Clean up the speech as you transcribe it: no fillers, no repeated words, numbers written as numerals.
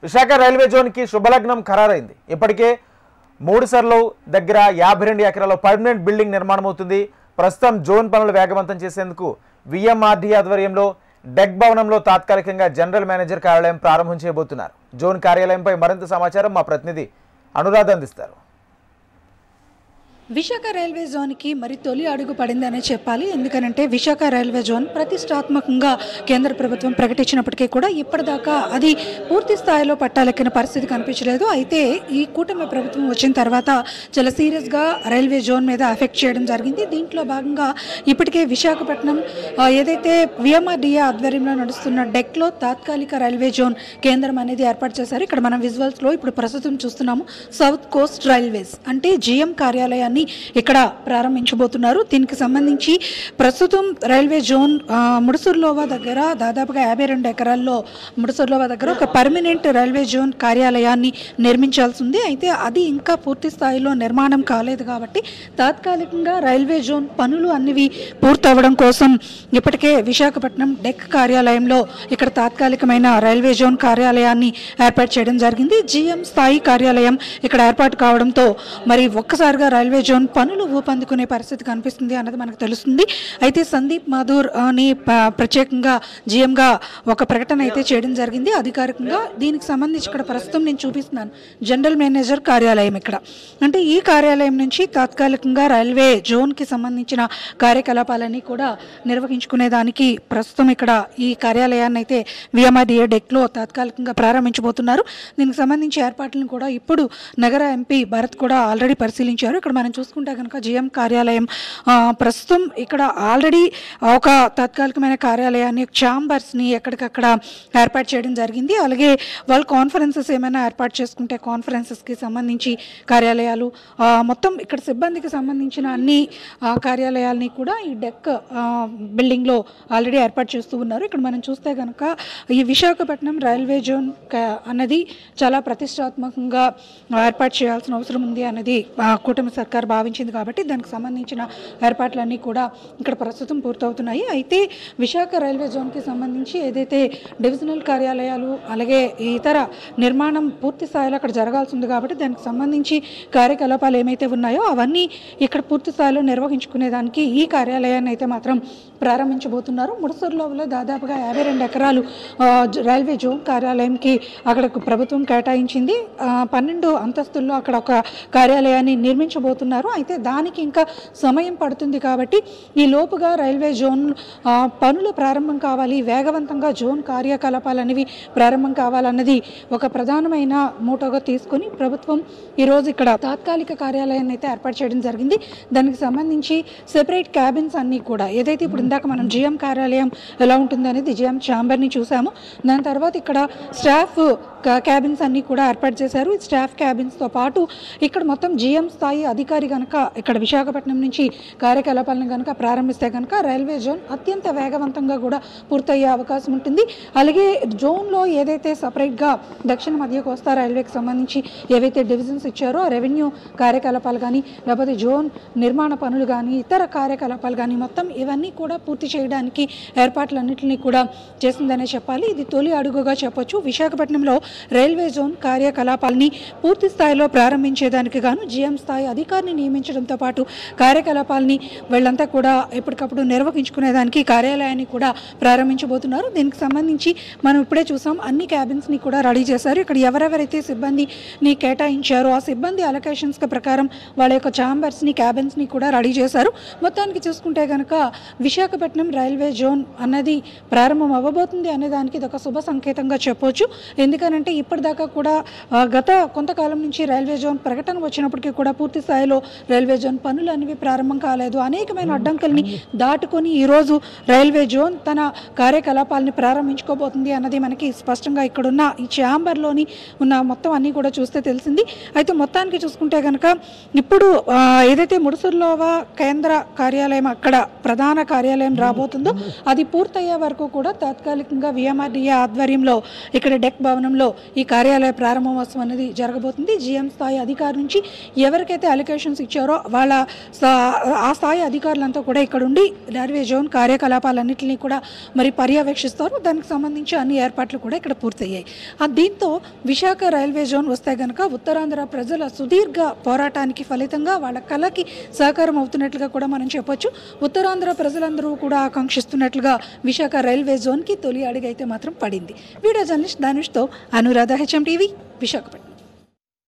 Visakha railway జోన్కి Subhalagnam ఖరారైంది. ఇప్పటికే మూడుసర్లు దగ్గర 52 ఎకరాల్లో పర్మనెంట్ బిల్డింగ్ నిర్మాణం అవుతుంది. ప్రస్తుతం జోన్ పనులు వేగవంతం చేసేందుకు విఎంఆర్డీ ఆధ్వర్యంలో డెక్ భవనంలో తాత్కాలికంగా జనరల్ మేనేజర్ కార్యాలయం ప్రారంభం చేయబోతున్నారు. జోన్ కార్యాలయంపై మరింత సమాచారం మా ప్రతినిధి అనురాధ అందిస్తారు. విశాఖ రైల్వే జోన్కి మరి తొలి అడుగు పడిందనే చెప్పాలి. ఎందుకనంటే విశాఖ రైల్వే జోన్ ప్రతిష్టాత్మకంగా కేంద్ర ప్రభుత్వం ప్రకటించినప్పటికీ కూడా ఇప్పటిదాకా అది పూర్తి స్థాయిలో పట్టాలెక్కిన పరిస్థితి కనిపించలేదు. అయితే ఈ కూటమి ప్రభుత్వం వచ్చిన తర్వాత చాలా సీరియస్గా రైల్వే జోన్ మీద ఎఫెక్ట్ చేయడం జరిగింది. దీంట్లో భాగంగా ఇప్పటికే విశాఖపట్నం ఏదైతే విఎంఆర్డీఏ ఆధ్వర్యంలో నడుస్తున్న డెక్లో తాత్కాలిక రైల్వే జోన్ కేంద్రం అనేది ఏర్పాటు చేశారు. ఇక్కడ మనం విజువల్స్లో ఇప్పుడు ప్రస్తుతం చూస్తున్నాము. సౌత్ కోస్ట్ రైల్వేస్ అంటే జిఎం కార్యాలయాన్ని ఇక్కడ ప్రారంభించబోతున్నారు. దీనికి సంబంధించి ప్రస్తుతం రైల్వే జోన్ ముడుసుర్లోవా దగ్గర దాదాపుగా 52 ఎకరాల్లో ముడుసుర్లోవా దగ్గర ఒక పర్మనెంట్ రైల్వే జోన్ కార్యాలయాన్ని నిర్మించాల్సి ఉంది. అయితే అది ఇంకా పూర్తి స్థాయిలో నిర్మాణం కాలేదు కాబట్టి తాత్కాలికంగా రైల్వే జోన్ పనులు అన్నివి పూర్తవడం కోసం ఇప్పటికే విశాఖపట్నం డెక్ కార్యాలయంలో ఇక్కడ తాత్కాలికమైన రైల్వే జోన్ కార్యాలయాన్ని ఏర్పాటు చేయడం జరిగింది. జిఎం స్థాయి కార్యాలయం ఇక్కడ ఏర్పాటు కావడంతో మరి ఒక్కసారిగా రైల్వే జోన్ పనులు ఊపందుకునే పరిస్థితి కనిపిస్తుంది అన్నది మనకు తెలుస్తుంది. అయితే సందీప్ మాథూర్ అని ప్రత్యేకంగా జిఎంగా ఒక ప్రకటన అయితే చేయడం జరిగింది అధికారికంగా. దీనికి సంబంధించి ఇక్కడ ప్రస్తుతం నేను చూపిస్తున్నాను జనరల్ మేనేజర్ కార్యాలయం. ఇక్కడ అంటే ఈ కార్యాలయం నుంచి తాత్కాలికంగా రైల్వే జోన్కి సంబంధించిన కార్యకలాపాలన్నీ కూడా నిర్వహించుకునేదానికి ప్రస్తుతం ఇక్కడ ఈ కార్యాలయాన్ని అయితే విఎంఆర్డీఏ డెక్లో తాత్కాలికంగా ప్రారంభించబోతున్నారు. దీనికి సంబంధించి ఏర్పాట్లను కూడా ఇప్పుడు నగర ఎంపీ భరత్ కూడా ఆల్రెడీ పరిశీలించారు. ఇక్కడ మనం చూసుకుంటే కనుక జిఎం కార్యాలయం ప్రస్తుతం ఇక్కడ ఆల్రెడీ ఒక తాత్కాలికమైన కార్యాలయాన్ని ఛాంబర్స్ని ఎక్కడికక్కడ ఏర్పాటు చేయడం జరిగింది. అలాగే వాళ్ళు కాన్ఫరెన్సెస్ ఏమైనా ఏర్పాటు చేసుకుంటే కాన్ఫరెన్సెస్కి సంబంధించి కార్యాలయాలు మొత్తం ఇక్కడ సిబ్బందికి సంబంధించిన అన్ని కార్యాలయాలని కూడా ఈ డెక్ బిల్డింగ్లో ఆల్రెడీ ఏర్పాటు చేస్తూ ఉన్నారు. ఇక్కడ మనం చూస్తే కనుక ఈ విశాఖపట్నం రైల్వే జోన్ అన్నది చాలా ప్రతిష్టాత్మకంగా ఏర్పాటు చేయాల్సిన అవసరం ఉంది అన్నది కూటమి సర్కార్ భావించింది కాబట్టి దానికి సంబంధించిన ఏర్పాట్లన్నీ కూడా ఇక్కడ ప్రస్తుతం పూర్తవుతున్నాయి. అయితే విశాఖ రైల్వే జోన్కి సంబంధించి ఏదైతే డివిజనల్ కార్యాలయాలు అలాగే ఇతర నిర్మాణం పూర్తి స్థాయిలో అక్కడ జరగాల్సి ఉంది కాబట్టి దానికి సంబంధించి కార్యకలాపాలు ఏమైతే ఉన్నాయో అవన్నీ ఇక్కడ పూర్తి స్థాయిలో నిర్వహించుకునేదానికి ఈ కార్యాలయాన్ని అయితే మాత్రం ప్రారంభించబోతున్నారు. ముడుసర్లోవలో దాదాపుగా 52 ఎకరాలు రైల్వే జోన్ కార్యాలయంకి అక్కడ ప్రభుత్వం కేటాయించింది. 12 అంతస్తుల్లో అక్కడ ఒక కార్యాలయాన్ని నిర్మించబోతున్నారు. అయితే దానికి ఇంకా సమయం పడుతుంది కాబట్టి ఈ లోపుగా రైల్వే జోన్ పనులు ప్రారంభం కావాలి, వేగవంతంగా జోన్ కార్యకలాపాలు అనేవి ప్రారంభం కావాలన్నది ఒక ప్రధానమైన మోటోగా తీసుకొని ప్రభుత్వం ఈరోజు ఇక్కడ తాత్కాలిక కార్యాలయాన్ని అయితే ఏర్పాటు చేయడం జరిగింది. దానికి సంబంధించి సెపరేట్ క్యాబిన్స్ అన్నీ కూడా ఏదైతే ఇప్పుడు ఇందాక మనం జిఎం కార్యాలయం ఎలా ఉంటుంది అనేది జిఎం ఛాంబర్ని చూసాము. దాని తర్వాత ఇక్కడ స్టాఫ్ క్యాబిన్స్ అన్నీ కూడా ఏర్పాటు చేశారు. ఈ స్టాఫ్ క్యాబిన్స్తో పాటు ఇక్కడ మొత్తం జిఎం స్థాయి అధికారి కనుక ఇక్కడ విశాఖపట్నం నుంచి కార్యకలాపాలను కనుక ప్రారంభిస్తే కనుక రైల్వే జోన్ అత్యంత వేగవంతంగా కూడా పూర్తయ్యే అవకాశం ఉంటుంది. అలాగే జోన్లో ఏదైతే సపరేట్గా దక్షిణ మధ్య కోస్తా రైల్వేకి సంబంధించి ఏవైతే డివిజన్స్ ఇచ్చారో రెవెన్యూ కార్యకలాపాలు కానీ లేకపోతే జోన్ నిర్మాణ పనులు కానీ ఇతర కార్యకలాపాలు కానీ మొత్తం ఇవన్నీ కూడా పూర్తి చేయడానికి ఏర్పాట్లన్నింటినీ కూడా చేసిందనే చెప్పాలి. ఇది తొలి అడుగుగా చెప్పొచ్చు. విశాఖపట్నంలో రైల్వే జోన్ కార్యకలాపాలని పూర్తి స్థాయిలో ప్రారంభించేదానికి గాను జిఎం స్థాయి అధికారిని నియమించడంతో పాటు కార్యకలాపాలని వీళ్ళంతా కూడా ఎప్పటికప్పుడు నిర్వహించుకునేదానికి కార్యాలయాన్ని కూడా ప్రారంభించబోతున్నారు. దీనికి సంబంధించి మనం ఇప్పుడే చూసాం అన్ని క్యాబిన్స్ని కూడా రెడీ చేశారు. ఇక్కడ ఎవరెవరైతే సిబ్బందిని కేటాయించారో ఆ సిబ్బంది అలొకేషన్స్ ప్రకారం వాళ్ళ యొక్క ఛాంబర్స్ని క్యాబిన్స్ని కూడా రెడీ చేశారు. మొత్తానికి చూసుకుంటే కనుక విశాఖపట్నం రైల్వే జోన్ అన్నది ప్రారంభం అవ్వబోతుంది అనే దానికి ఇది ఒక శుభ సంకేతంగా చెప్పొచ్చు. ఎందుకనంటే ఇప్పటిదాకా కూడా గత కొంతకాలం నుంచి రైల్వే జోన్ ప్రకటన వచ్చినప్పటికీ కూడా పూర్తి స్థాయిలో రైల్వే జోన్ పనులు అనేవి ప్రారంభం కాలేదు. అనేకమైన అడ్డంకుల్ని దాటుకొని ఈరోజు రైల్వే జోన్ తన కార్యకలాపాలని ప్రారంభించుకోబోతుంది అన్నది మనకి స్పష్టంగా ఇక్కడున్న ఈ ఛాంబర్లోని ఉన్న మొత్తం అన్నీ కూడా చూస్తే తెలిసింది. అయితే మొత్తానికి చూసుకుంటే కనుక ఇప్పుడు ఏదైతే ముడుసుర్లోవా కేంద్ర కార్యాలయం అక్కడ ప్రధాన కార్యాలయం రాబోతుందో అది పూర్తయ్యే వరకు కూడా తాత్కాలికంగా విఎంఆర్డీఏ ఆధ్వర్యంలో ఇక్కడ డెక్ భవనంలో ఈ కార్యాలయ ప్రారంభోత్సవం అనేది జరగబోతుంది. జిఎం స్థాయి అధికారి నుంచి ఎవరికైతే అలొకేషన్ నోటిఫికేషన్స్ ఇచ్చారో ఆ స్థాయి అధికారులంతా కూడా ఇక్కడ ఉండి రైల్వే జోన్ కార్యకలాపాలన్నింటినీ కూడా మరి పర్యవేక్షిస్తారు. దానికి సంబంధించి అన్ని ఏర్పాట్లు కూడా ఇక్కడ పూర్తయ్యాయి. దీంతో విశాఖ రైల్వే జోన్ వస్తే కనుక ఉత్తరాంధ్ర ప్రజల సుదీర్ఘ పోరాటానికి ఫలితంగా వాళ్ళ కళకి సహకారం అవుతున్నట్లుగా కూడా మనం చెప్పొచ్చు. ఉత్తరాంధ్ర ప్రజలందరూ కూడా ఆకాంక్షిస్తున్నట్లుగా విశాఖ రైల్వే జోన్కి తొలి అడుగు అయితే మాత్రం పడింది. వీడియో జర్నలిస్ట్ ధనుష్తో అనురాధ, HM టీవీ, విశాఖపట్నం.